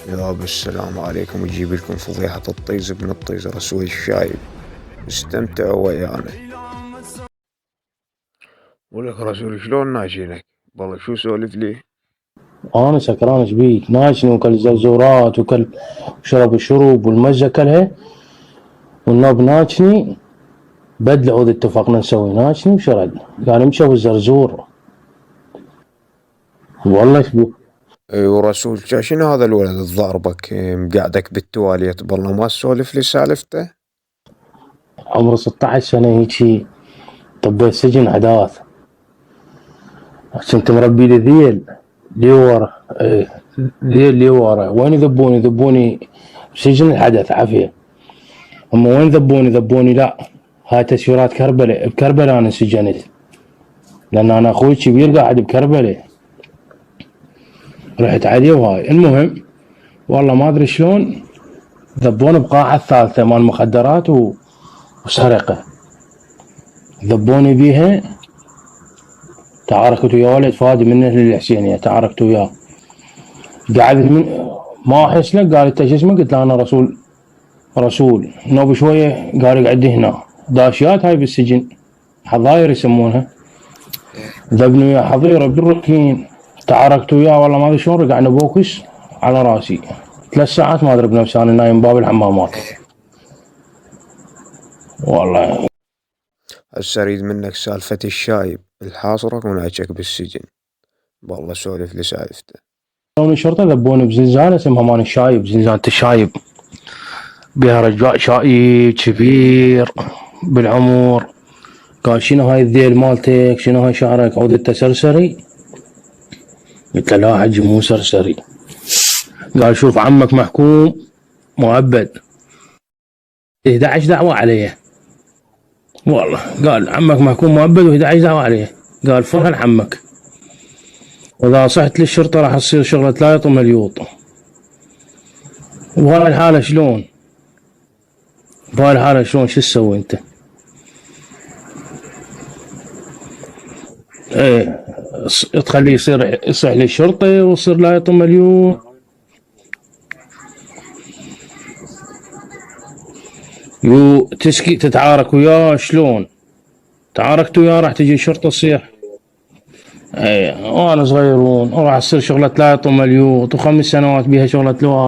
يا بالسلام عليكم، يجيب لكم فضيحة الطيز ابن الطيز رسول الشايب. استمتعوا ويانا. ولك رسول شلون ناشينك؟ والله شو سولف لي؟ أنا سكران إيش بيك؟ ناشني وكل زرزورات وكل شرب الشروب والمزة كلها، والنوب ناشني بدل عود اتفقنا نسوي ناشني وشرد قال امشى بالزرزور. والله إيش بيك؟ ايوه رسول شنو هذا الولد الضاربك مقعدك بالتواليت؟ بالله ما تسولف لي سالفته. عمره 16 سنة هيجي، طبيت سجن أحداث، كنت مربي لي ذيل لي ورا، ذيل لي ورا، وين يذبوني سجن الحدث عافية. هم وين ذبوني لا، هاي تسفيرات كربلاء، بكربلاء أنا انسجنت، لأن أنا أخوي الكبير قاعد بكربلاء، رحت عليه وهاي. المهم والله ما أدري شلون ذبوني بقاعة الثالثة مال مخدرات وسرقة، ذبوني بيها. تعاركت ويا ولد فادي من أهل الحسينية، تعاركت وياه، قعدت من ما أحس لك، قال أنت شو اسمك؟ قلت له أنا رسول. نوب شوية قال اقعد هنا، داشيات هاي بالسجن، حظاير يسمونها، ذبني وياه حظيرة بالركين. تعاركت وياه والله ما ادري شلون، رقعنا بوكس على راسي 3 ساعات ما ادري بنفسي، انا نايم باب الحمامات والله. هسه اريد منك سالفة الشايب الحاصرك ونعجك بالسجن. والله سولف لي سالفته. لون الشرطة ذبوني بزنزانة اسمها مان الشايب، زنزانة الشايب، بها رجال شايب كبير بالعمر. قال شنو هاي الذيل مالتك؟ شنو هاي شعرك؟ عود انت سرسري؟ قلت له لا حجي مو سرسري. قال شوف عمك محكوم مؤبد 11 دعوة عليه. والله قال عمك محكوم مؤبد و11 دعوة عليه. قال فرحل عمك، واذا صحت للشرطة راح تصير شغلة لا يطم اليوط. وهاي الحالة شلون؟ بهاي الحالة شلون شو تسوي انت؟ ايه تخليه يصيح للشرطة ويصير لا يطم اليوط. تسكي تتعارك وياه شلون؟ تعاركت وياه راح تجي الشرطة تصيح. ايه وانا صغيرون وراح تصير شغلة لا يطم اليوط، و5 سنوات بيها شغلة لواء.